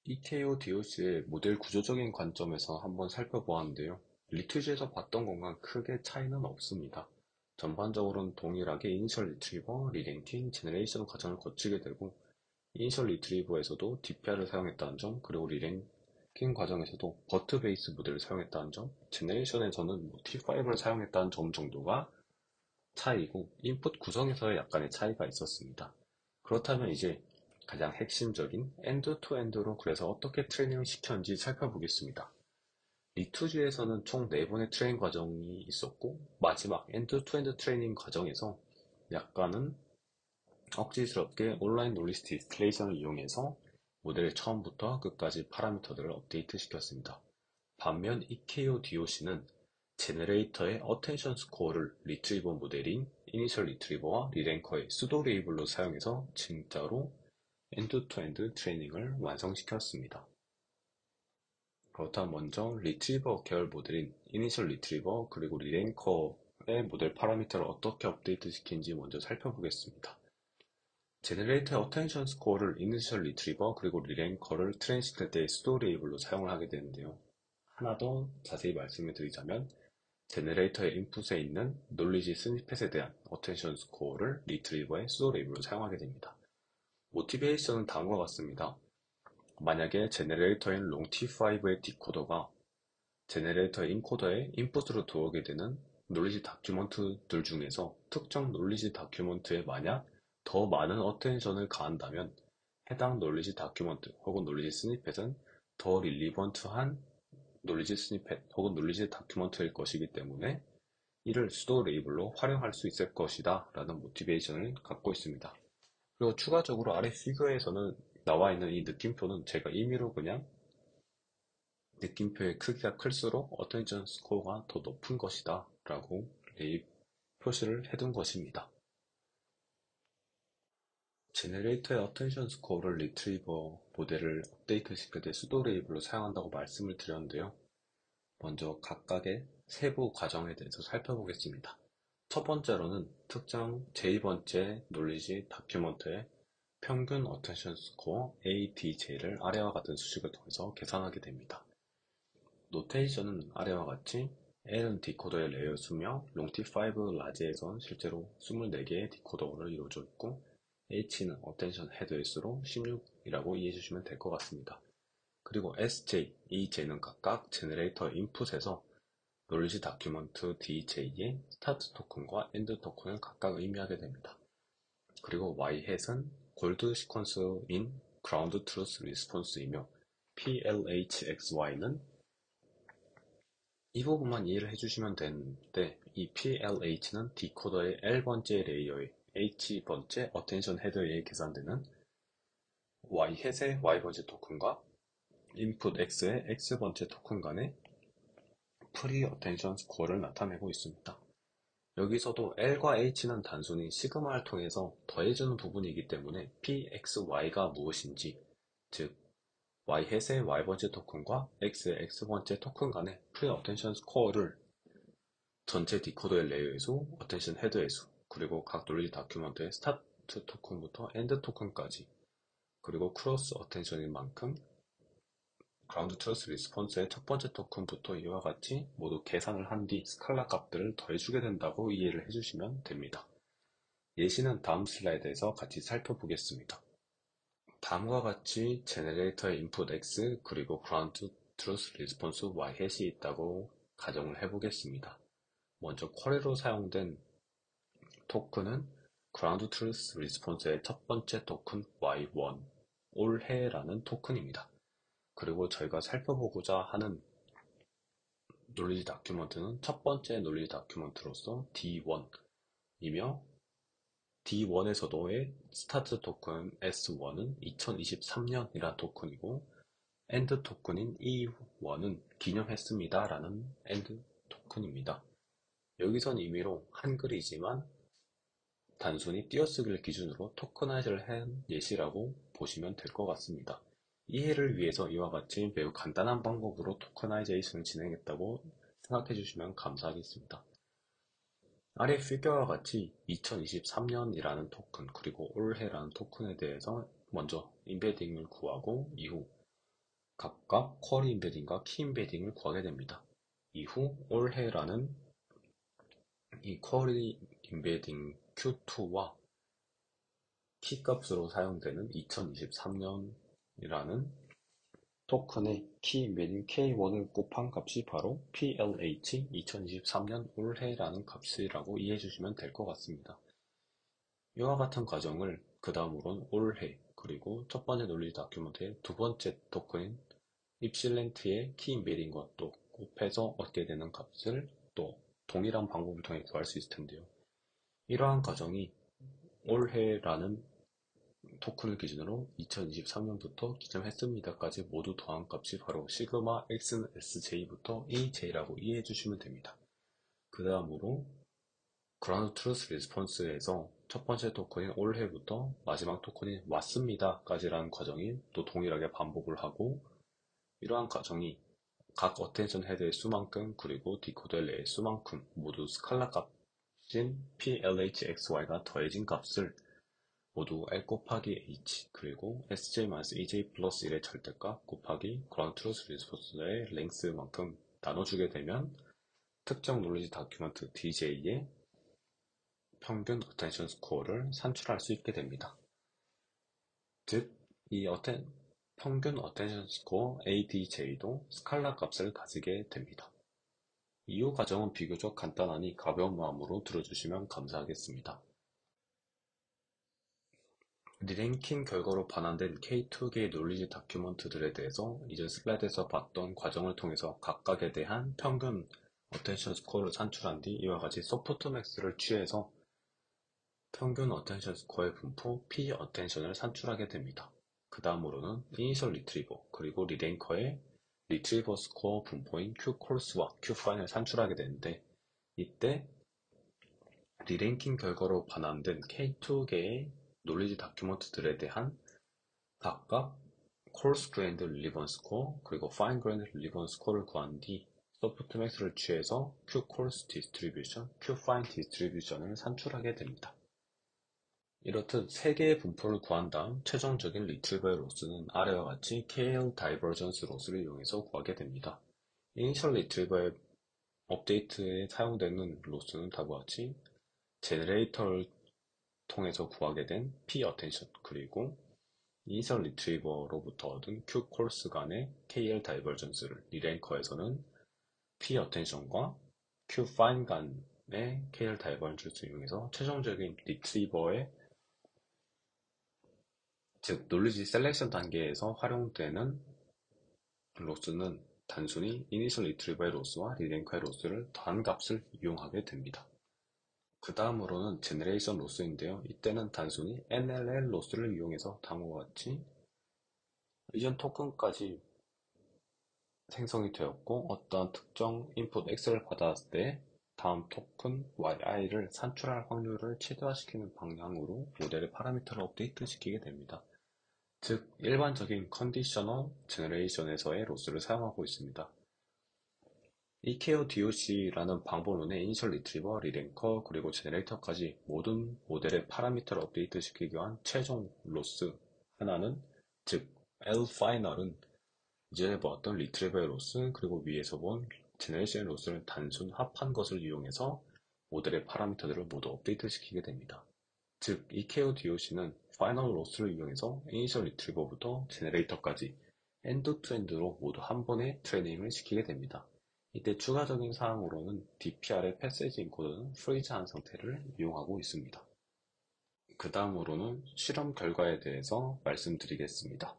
EKO DOC의 모델 구조적인 관점에서 한번 살펴보았는데요. 리트지에서 봤던 것과 크게 차이는 없습니다. 전반적으로는 동일하게 이니셜 리트리버, 리랭킹, 제너레이션 과정을 거치게 되고 이니셜 리트리버에서도 DPR을 사용했다는 점, 그리고 리랭킹 과정에서도 버트 베이스 모델을 사용했다는 점, 제너레이션에서는 T5를 사용했다는 점 정도가 차이고 인풋 구성에서의 약간의 차이가 있었습니다. 그렇다면 이제 가장 핵심적인 엔드-투-엔드로 그래서 어떻게 트레이닝을 시켰는지 살펴보겠습니다. 리투지에서는 총 4번의 트레이닝 과정이 있었고 마지막 엔드-투-엔드 트레이닝 과정에서 약간은 억지스럽게 온라인 놀리지 디스틸레이션을 이용해서 모델을 처음부터 끝까지 파라미터들을 업데이트 시켰습니다. 반면 EKO DOC는 제너레이터의 어텐션 스코어를 리트리버 모델인 이니셜 리트리버와 리랭커의 수도 레이블로 사용해서 진짜로 엔드-투-엔드 트레이닝을 완성시켰습니다. 그렇다면 먼저 리트리버 계열 모델인 이니셜 리트리버 그리고 리랭커의 모델 파라미터를 어떻게 업데이트 시킨지 먼저 살펴보겠습니다. 제너레이터의 어텐션 스코어를 이니셜 리트리버 그리고 리랭커를 트레인시킬 때 수도 레이블로 사용을 하게 되는데요. 하나 더 자세히 말씀을 드리자면 제너레이터의 인풋에 있는 놀리지 스니펫에 대한 어텐션 스코어를 리트리버의 수도 레이블로 사용하게 됩니다. 모티베이션은 다음과 같습니다. 만약에 제너레이터인 롱T5의 디코더가 제너레이터의 인코더에 인풋으로 들어오게 되는 놀리지 다큐먼트들 중에서 특정 놀리지 다큐먼트에 만약 더 많은 어텐션을 가한다면 해당 놀리지 다큐먼트 혹은 놀리지 스니펫은 더 릴리번트한 놀리지 스니펫 혹은 놀리지 다큐먼트일 것이기 때문에 이를 수도 레이블로 활용할 수 있을 것이다 라는 모티베이션을 갖고 있습니다. 그리고 추가적으로 아래 피규어에서는 나와 있는 이 느낌표는 제가 임의로 그냥 느낌표의 크기가 클수록 어텐션 스코어가 더 높은 것이다 라고 표시를 해둔 것입니다. 제너레이터의 어텐션 스코어를 리트리버 모델을 업데이트 시킬 때 수도 레이블로 사용한다고 말씀을 드렸는데요. 먼저 각각의 세부 과정에 대해서 살펴보겠습니다. 첫 번째로는 특정 제2번째 놀리지 다큐먼트의 평균 어텐션 스코어 ADJ를 아래와 같은 수식을 통해서 계산하게 됩니다. 노테이션은 아래와 같이 L은 디코더의 레이어 수며 롱T5 라지에선 실제로 24개의 디코더로 이루어져 있고 H는 어텐션 헤드의 수로 16이라고 이해해 주시면 될 것 같습니다. 그리고 SJ, EJ는 각각 제너레이터 인풋에서 놀리지 다큐먼트 DJ의 스타트 토큰과 엔드 토큰을 각각 의미하게 됩니다. 그리고 Y-햇은 골드 시퀀스인 그라운드 트루스 리스폰스이며 PLHXY는 이 부분만 이해를 해주시면 되는데 이 PLH는 디코더의 L번째 레이어의 H번째 어텐션 헤드에 의해 계산되는 Y-햇의 Y번째 토큰과 인풋 X의 X번째 토큰 간의 프리 어텐션 스코어를 나타내고 있습니다. 여기서도 L과 H는 단순히 시그마를 통해서 더해주는 부분이기 때문에 PXY가 무엇인지, 즉 Y햇의 Y번째 토큰과 X의 X번째 토큰 간의 프리 어텐션 스코어를 전체 디코더의 레이어의 수, 어텐션 헤드의 수, 그리고 각 논리 다큐먼트의 스타트 토큰부터 엔드 토큰까지, 그리고 크로스 어텐션인 만큼 그라운드 트루스 리스폰스의 첫 번째 토큰부터 이와 같이 모두 계산을 한 뒤 스칼라 값들을 더해주게 된다고 이해를 해주시면 됩니다. 예시는 다음 슬라이드에서 같이 살펴보겠습니다. 다음과 같이 제너레이터의 인풋 X 그리고 그라운드 트루스 리스폰스 Y 햇이 있다고 가정을 해보겠습니다. 먼저 쿼리로 사용된 토큰은 그라운드 트루스 리스폰스의 첫 번째 토큰 Y1 올해라는 토큰입니다. 그리고 저희가 살펴보고자 하는 논리 다큐먼트는 첫 번째 논리 다큐먼트로서 D1이며 D1에서도의 스타트 토큰 S1은 2023년이라는 토큰이고 엔드 토큰인 E1은 기념했습니다 라는 엔드 토큰입니다. 여기선 임의로 한글이지만 단순히 띄어쓰기를 기준으로 토커나이즈를 한 예시라고 보시면 될 것 같습니다. 이해를 위해서 이와 같이 매우 간단한 방법으로 토커나이제이션을 진행했다고 생각해 주시면 감사하겠습니다. 아래 피겨와 같이 2023년이라는 토큰 그리고 올해라는 토큰에 대해서 먼저 임베딩을 구하고 이후 각각 쿼리 임베딩과 키 임베딩을 구하게 됩니다. 이후 올해라는 이 쿼리 임베딩 Q2와 키값으로 사용되는 2023년이라는 토큰의 키 임베딩 K1을 곱한 값이 바로 PLH 2023년 올해라는 값이라고 이해해 주시면 될 것 같습니다. 이와 같은 과정을 그 다음으로는 올해 그리고 첫 번째 논리 다큐멘트의 두 번째 토큰인 입실렌트의 키 임베딩과 또 곱해서 얻게 되는 값을 또 동일한 방법을 통해 구할 수 있을 텐데요. 이러한 과정이 올해라는 토큰을 기준으로 2023년부터 기점했습니다까지 모두 더한 값이 바로 시그마 x는 sj부터 ej라고 이해해 주시면 됩니다. 그 다음으로 그라운드 트루스 리스폰스에서 첫 번째 토큰인 올해부터 마지막 토큰인 왔습니다까지라는 과정이 또 동일하게 반복을 하고 이러한 과정이 각 어텐션 헤드의 수만큼 그리고 디코더의 레의 수만큼 모두 스칼라 값인 PLHXY가 더해진 값을 모두 L 곱하기 H 그리고 SJ-EJ 플러스 1의 절대값 곱하기 그라운드 트루스 리스폰스의 랭스만큼 나눠주게 되면 특정 논리지 다큐먼트 DJ의 평균 어텐션 스코어를 산출할 수 있게 됩니다. 즉, 이 평균 어텐션 스코어 ADJ도 스칼라 값을 가지게 됩니다. 이후 과정은 비교적 간단하니 가벼운 마음으로 들어주시면 감사하겠습니다. 리랭킹 결과로 반환된 K2개의 논리지 다큐먼트들에 대해서 이전 슬라이드에서 봤던 과정을 통해서 각각에 대한 평균 어텐션 스코어를 산출한 뒤 이와 같이 소프트맥스를 취해서 평균 어텐션 스코어의 분포 P 어텐션을 산출하게 됩니다. 그 다음으로는 이니셜 리트리버 그리고 리랭커의 리트리버 스코어 분포인 Q콜스와 Q파인을 산출하게 되는데 이때 리랭킹 결과로 반환된 K2개의 논리지 다큐먼트들에 대한 각각 콜스 그레인드 릴리번스 스코어 그리고 파인 그레인드 릴리번스 스코어를 구한 뒤 소프트맥스를 취해서 Q콜스 디스트리뷰션, Q파인 디스트리뷰션을 산출하게 됩니다. 이렇듯 3개의 분포를 구한 다음 최종적인 리트리버의 로스는 아래와 같이 KL 다이버전스 로스를 이용해서 구하게 됩니다. 이니셜 리트리버의 업데이트에 사용되는 로스는 다음과 같이 제너레이터를 통해서 구하게 된 P 어텐션 그리고 이니셜 리트리버로부터 얻은 Q 콜스 간의 KL 다이버전스를 리랭커에서는 P 어텐션과 Q 파인 간의 KL 다이버전스를 이용해서 최종적인 리트리버의 즉 논리지 셀렉션 단계에서 활용되는 로스는 단순히 이니셜 리트리버의 로스와 리랭커의 로스를 더한 값을 이용하게 됩니다. 그 다음으로는 제너레이션 로스인데요. 이때는 단순히 NLL 로스를 이용해서 다음과 같이 이전 토큰까지 생성이 되었고 어떠한 특정 인풋 X를 받았을 때 다음 토큰 YI를 산출할 확률을 최대화시키는 방향으로 모델의 파라미터를 업데이트 시키게 됩니다. 즉 일반적인 컨디셔널 제너레이션에서의 로스를 사용하고 있습니다. EKO DOC라는 방법론의 이니셜 리트리버, 리랭커, 그리고 제너레이터까지 모든 모델의 파라미터를 업데이트 시키기 위한 최종 로스 하나는 즉 L 파이널은 이전에 보았던 리트리버의 로스 그리고 위에서 본 제너레이션의 로스를 단순 합한 것을 이용해서 모델의 파라미터들을 모두 업데이트시키게 됩니다. 즉, EKO DOC는 파이널 로스를 이용해서 이니셜 리트리버부터 제너레이터까지 엔드-투-엔드로 모두 한 번에 트레이닝을 시키게 됩니다. 이때 추가적인 사항으로는 DPR의 패세지 인코드는 프리즈한 상태를 이용하고 있습니다. 그 다음으로는 실험 결과에 대해서 말씀드리겠습니다.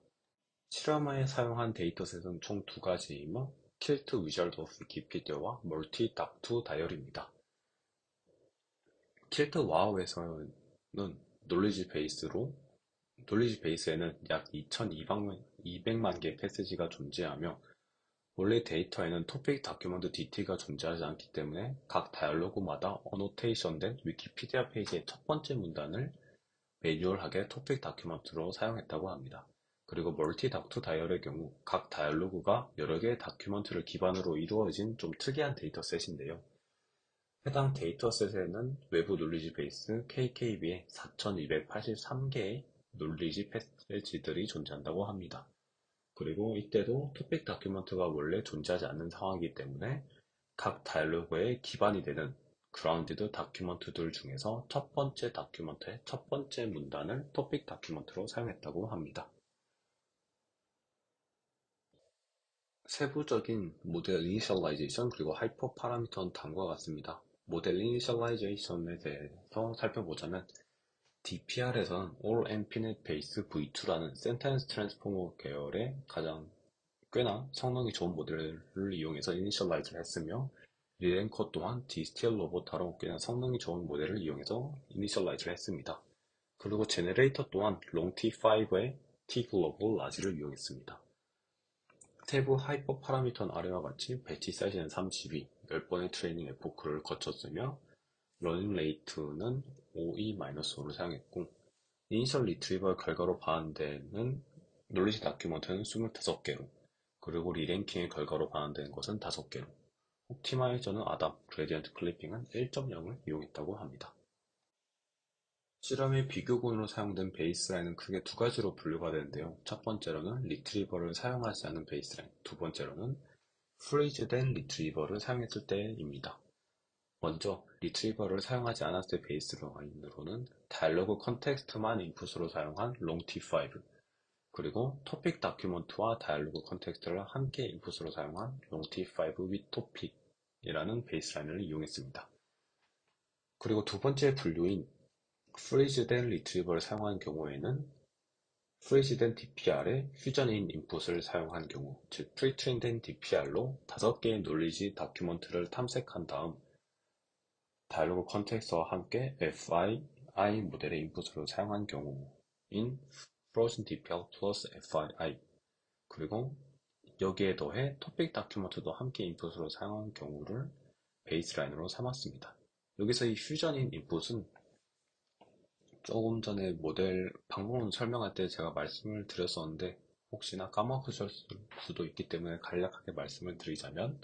실험에 사용한 데이터셋은 총 두 가지이며 킬트 위저드 오브 위키피디아와 멀티 닥투 다이얼입니다. 킬트 와우에서는 놀리지 베이스에는 약 2200만 개의 패시지가 존재하며 원래 데이터에는 토픽 다큐먼트 DT가 존재하지 않기 때문에 각 다이얼로그마다 어노테이션된 위키피디아 페이지의 첫 번째 문단을 매뉴얼하게 토픽 다큐먼트로 사용했다고 합니다. 그리고 멀티 닥투 다이얼의 경우 각 다이얼로그가 여러 개의 다큐먼트를 기반으로 이루어진 좀 특이한 데이터셋인데요. 해당 데이터셋에는 외부 놀리지 베이스 KKB에 4283개의 놀리지 패시지들이 존재한다고 합니다. 그리고 이때도 토픽 다큐먼트가 원래 존재하지 않는 상황이기 때문에 각 다이얼로그의 기반이 되는 그라운디드 다큐먼트들 중에서 첫 번째 다큐먼트의 첫 번째 문단을 토픽 다큐먼트로 사용했다고 합니다. 세부적인 모델 이니셜라이제이션 그리고 하이퍼 파라미터는 다음과 같습니다. 모델 이니셜라이제이션에 대해서 살펴보자면 DPR에서는 All Infinite Base V2라는 센텐스 트랜스포머 계열의 꽤나 성능이 좋은 모델을 이용해서 이니셜라이즈를 했으며 리랭커 또한 디스틸 로보타로 꽤나 성능이 좋은 모델을 이용해서 이니셜라이즈를 했습니다. 그리고 제네레이터 또한 롱T5의 T글로벌 라지를 이용했습니다. 세부 하이퍼 파라미터는 아래와 같이 배치 사이즈는 32, 10번의 트레이닝 에포크를 거쳤으며 러닝 레이트는 5E-5를 사용했고 이니셜 리트리버 결과로 반환되는 놀리지 다큐먼트는 25개로 그리고 리랭킹의 결과로 반환되는 것은 5개로 옵티마이저는 아답, 그레디언트 클리핑은 1.0을 이용했다고 합니다. 실험의 비교군으로 사용된 베이스라인은 크게 두 가지로 분류가 되는데요. 첫 번째로는 리트리버를 사용하지 않은 베이스라인, 두 번째로는 프리즈된 리트리버를 사용했을 때입니다. 먼저 리트리버를 사용하지 않았을 때 베이스라인으로는 다이얼로그 컨텍스트만 인풋으로 사용한 롱T5 그리고 토픽 다큐먼트와 다이얼로그 컨텍스트를 함께 인풋으로 사용한 롱T5 with topic이라는 베이스라인을 이용했습니다. 그리고 두 번째 분류인 프리즈된 리트리버를 사용한 경우에는 프리즈된 DPR에 퓨전인 인풋을 사용한 경우, 즉 프리트레인된 DPR로 5개의 놀리지 다큐먼트를 탐색한 다음 다이얼로그 컨텍스트와 함께 FII 모델의 인풋으로 사용한 경우인 Frozen DPL plus FII 그리고 여기에 더해 토픽 다큐먼트도 함께 인풋으로 사용한 경우를 베이스라인으로 삼았습니다. 여기서 이 퓨전인 인풋은 조금 전에 모델 방법론 설명할 때 제가 말씀을 드렸었는데 혹시나 까먹으실 수도 있기 때문에 간략하게 말씀을 드리자면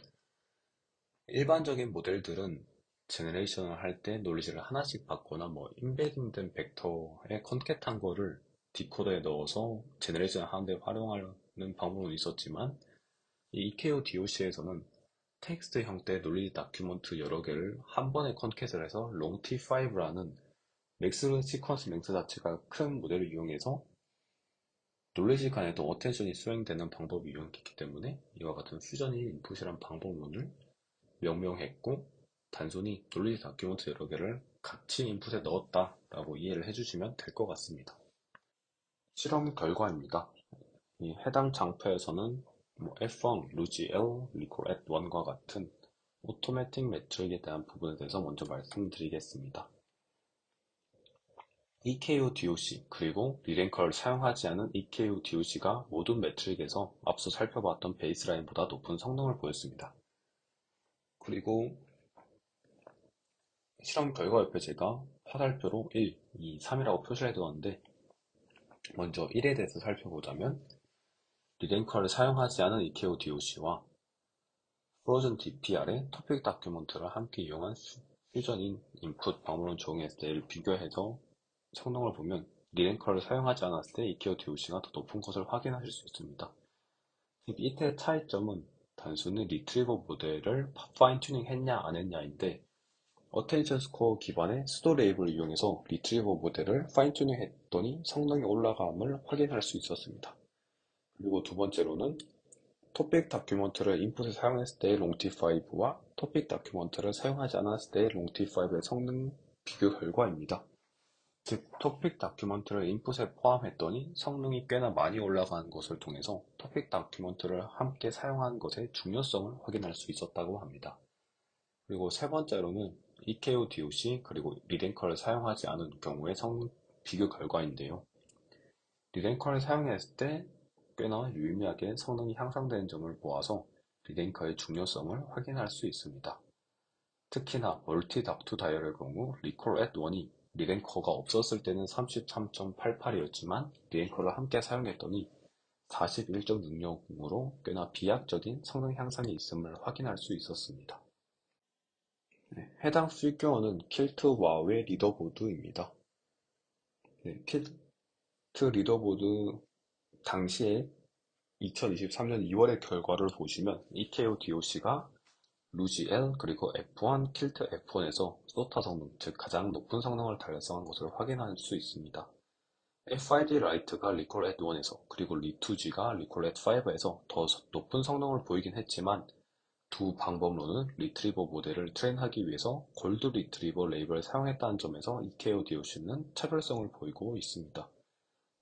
일반적인 모델들은 제너레이션을 할 때 놀리지를 하나씩 받거나 인베딩된 벡터에 컨캣한 거를 디코더에 넣어서 제너레이션을 하는데 활용하는 방법은 있었지만 이 EKO DOC에서는 텍스트 형태의 놀리지 다큐먼트 여러 개를 한 번에 컨캣을 해서 롱T5라는 맥스 시퀀스 랭스 자체가 큰 모델을 이용해서 놀리지 간에도 어텐션이 수행되는 방법이 이용했기 때문에 이와 같은 퓨전인 인풋이란 방법론을 명명했고 단순히 놀리지 다큐먼트 여러 개를 같이 인풋에 넣었다라고 이해를 해주시면 될 것 같습니다. 실험 결과입니다. 이 해당 장표에서는 F1, 루지L, 리콜@1과 같은 오토매틱 매트릭에 대한 부분에 대해서 먼저 말씀드리겠습니다. EKO DOC 그리고 리랭커를 사용하지 않은 EKO DOC가 모든 매트릭에서 앞서 살펴봤던 베이스라인보다 높은 성능을 보였습니다. 그리고 실험 결과 옆에 제가 화살표로 1, 2, 3이라고 표시를 해두었는데 먼저 1에 대해서 살펴보자면 리랭커를 사용하지 않은 EKO DOC와 프로즌 DPR의 토픽 다큐먼트를 함께 이용한 퓨전인 인풋 방문론 적용했을 때를 비교해서 성능을 보면 리랭커를 사용하지 않았을 때 EKO DOC가 더 높은 것을 확인하실 수 있습니다. 이때 차이점은 단순히 리트리버 모델을 파인 튜닝 했냐 안 했냐인데 어텐션 스코어 기반의 수도 레이블을 이용해서 리트리버 모델을 파인 튜닝 했더니 성능이 올라감을 확인할 수 있었습니다. 그리고 두 번째로는 토픽 다큐먼트를 인풋에 사용했을 때의 롱T5와 토픽 다큐먼트를 사용하지 않았을 때의 롱T5의 성능 비교 결과입니다. 즉, 토픽 다큐먼트를 인풋에 포함했더니 성능이 꽤나 많이 올라가는 것을 통해서 토픽 다큐먼트를 함께 사용한 것의 중요성을 확인할 수 있었다고 합니다. 그리고 세 번째로는 EKO DOC 그리고 리랭커를 사용하지 않은 경우의 성능 비교 결과인데요. 리랭커를 사용했을 때 꽤나 유의미하게 성능이 향상되는 점을 보아서 리랭커의 중요성을 확인할 수 있습니다. 특히나 멀티 닥투 다이얼의 경우 리콜 앳 1이 리랭커가 없었을 때는 33.88이었지만 리랭커를 함께 사용했더니 41.6으로 꽤나 비약적인 성능 향상이 있음을 확인할 수 있었습니다. 해당 필경어는 킬트 와우의 리더보드입니다. 킬트 리더보드 당시에 2023년 2월의 결과를 보시면 EKO DOC가 루지 L 그리고 F1 킬트 F1에서 소타 성능, 즉 가장 높은 성능을 달성한 것을 확인할 수 있습니다. FID 라이트가 리콜 앳 1에서 그리고 리2G가 리콜 앳 5에서 더 높은 성능을 보이긴 했지만 두 방법론은 리트리버 모델을 트레인하기 위해서 골드 리트리버 레이블을 사용했다는 점에서 EKO DOC는 차별성을 보이고 있습니다.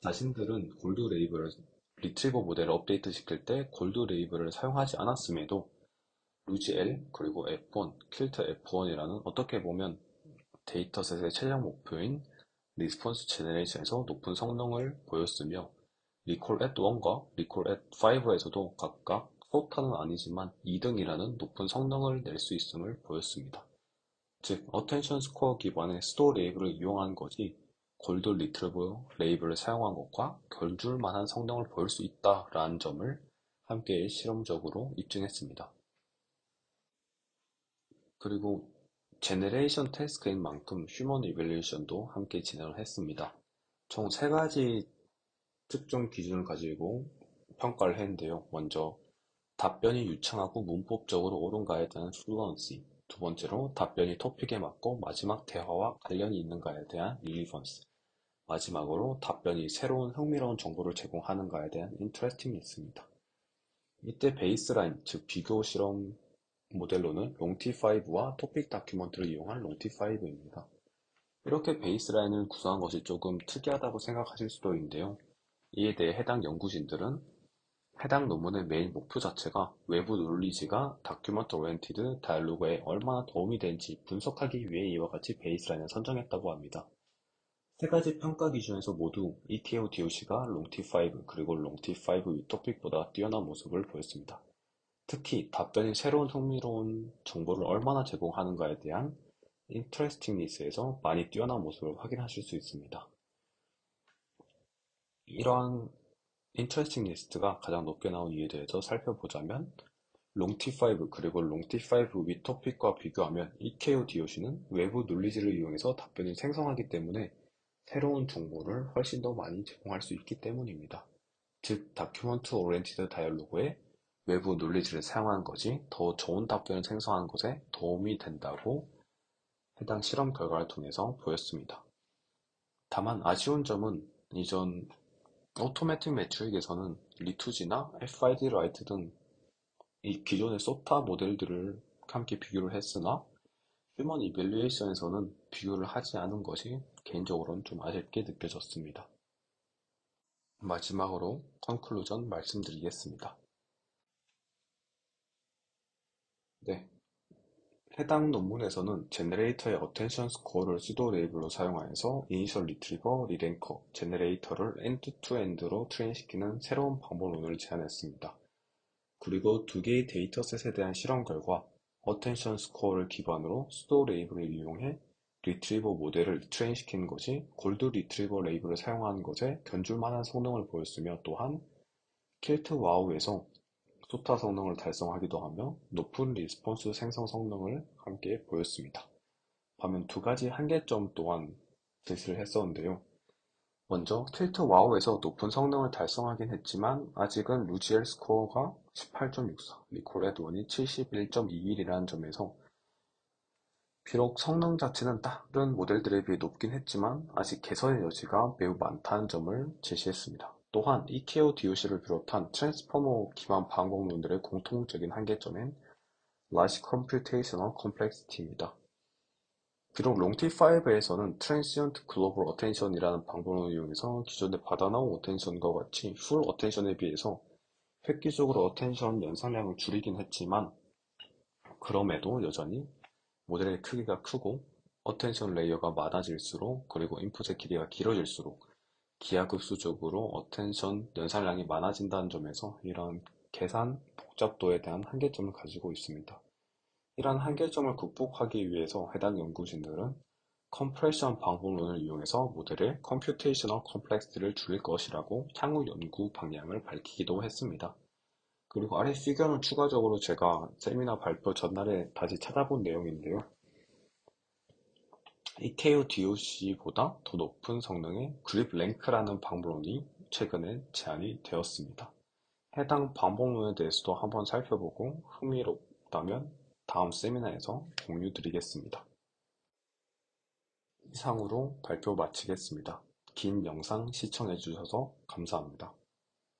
자신들은 골드 레이블을 리트리버 모델을 업데이트 시킬 때 골드 레이블을 사용하지 않았음에도 루지 L 그리고 F1, 킬트 F1이라는 어떻게 보면 데이터셋의 최종 목표인 리스폰스 제너레이션에서 높은 성능을 보였으며 리콜 앳 1과 리콜 앳 5에서도 각각 소타는 아니지만 2등이라는 높은 성능을 낼 수 있음을 보였습니다. 즉, 어텐션 스코어 기반의 수도 레이블을 이용한 것이 골드 리트리버 레이블을 사용한 것과 견줄 만한 성능을 보일 수 있다라는 점을 함께 실험적으로 입증했습니다. 그리고 제네레이션 태스크인 만큼 휴먼 이밸류에이션도 함께 진행을 했습니다. 총 3가지 특정 기준을 가지고 평가를 했는데요. 먼저 답변이 유창하고 문법적으로 옳은가에 대한 플루언시, 두 번째로 답변이 토픽에 맞고 마지막 대화와 관련이 있는가에 대한 릴리번스, 마지막으로 답변이 새로운 흥미로운 정보를 제공하는가에 대한 인터레스팅이었습니다. 이때 베이스라인, 즉 비교 실험 모델로는 롱T5와 토픽 다큐먼트를 이용한 롱T5입니다. 이렇게 베이스라인을 구성한 것이 조금 특이하다고 생각하실 수도 있는데요. 이에 대해 해당 연구진들은 해당 논문의 메인 목표 자체가 외부 놀리지가 다큐먼트 오리엔티드 다이얼로그에 얼마나 도움이 되는지 분석하기 위해 이와 같이 베이스라인을 선정했다고 합니다. 세 가지 평가 기준에서 모두 ETO DOC가 롱T5 그리고 롱T5 위토픽보다 뛰어난 모습을 보였습니다. 특히 답변이 새로운 흥미로운 정보를 얼마나 제공하는가에 대한 인터레스팅니스에서 많이 뛰어난 모습을 확인하실 수 있습니다. 이러한 인터레스팅 리스트가 가장 높게 나온 이유에 대해서 살펴보자면 롱T5 그리고 롱T5 위토픽과 비교하면 EKO DOC는 외부 논리지를 이용해서 답변을 생성하기 때문에 새로운 정보를 훨씬 더 많이 제공할 수 있기 때문입니다. 즉, 다큐먼트 오리엔티드 다이얼로그에 외부 논리지를 사용하는 것이 더 좋은 답변을 생성하는 것에 도움이 된다고 해당 실험 결과를 통해서 보였습니다. 다만 아쉬운 점은 이전 오토매틱 매트릭에서는 리2G나 FID 라이트 등 이 기존의 소타 모델들을 함께 비교를 했으나 휴먼 이밸류에이션에서는 비교를 하지 않은 것이 개인적으로는 좀 아쉽게 느껴졌습니다. 마지막으로 컨클루전 말씀드리겠습니다. 네, 해당 논문에서는 제너레이터의 어텐션 스코어를 수도 레이블로 사용하여서 이니셜 리트리버, 리랭커, 제너레이터를 엔드-투-엔드로 트레인시키는 새로운 방법론을 제안했습니다. 그리고 두 개의 데이터셋에 대한 실험 결과 어텐션 스코어를 기반으로 수도 레이블을 이용해 리트리버 모델을 트레인시키는 것이 골드 리트리버 레이블을 사용하는 것에 견줄만한 성능을 보였으며 또한 킬트 와우에서 소타 성능을 달성하기도 하며 높은 리스폰스 생성 성능을 함께 보였습니다. 반면 두 가지 한계점 또한 제시를 했었는데요. 먼저 틸트 와우에서 높은 성능을 달성하긴 했지만 아직은 루지엘 스코어가 18.64, 리콜 앳원이 71.21이라는 점에서 비록 성능 자체는 다른 모델들에 비해 높긴 했지만 아직 개선의 여지가 매우 많다는 점을 제시했습니다. 또한 EKO DOC를 비롯한 트랜스포머 기반 방법론들의 공통적인 한계점인 Large Computational Complexity입니다. 비록 롱티5에서는 Transient Global Attention이라는 방법론을 이용해서 기존에 받아나온 어텐션과 같이 풀 어텐션에 비해서 획기적으로 어텐션 연산량을 줄이긴 했지만 그럼에도 여전히 모델의 크기가 크고 어텐션 레이어가 많아질수록 그리고 인풋의 길이가 길어질수록 기하급수적으로 어텐션 연산량이 많아진다는 점에서 이런 계산 복잡도에 대한 한계점을 가지고 있습니다. 이러한 한계점을 극복하기 위해서 해당 연구진들은 컴프레션 방법론을 이용해서 모델의 컴퓨테이셔널 컴플렉시티를 줄일 것이라고 향후 연구 방향을 밝히기도 했습니다. 그리고 아래 피겨는 추가적으로 제가 세미나 발표 전날에 다시 찾아본 내용인데요. EKO DOC보다 더 높은 성능의 그립 랭크라는 방법론이 최근에 제안이 되었습니다. 해당 방법론에 대해서도 한번 살펴보고 흥미롭다면 다음 세미나에서 공유드리겠습니다. 이상으로 발표 마치겠습니다. 긴 영상 시청해주셔서 감사합니다.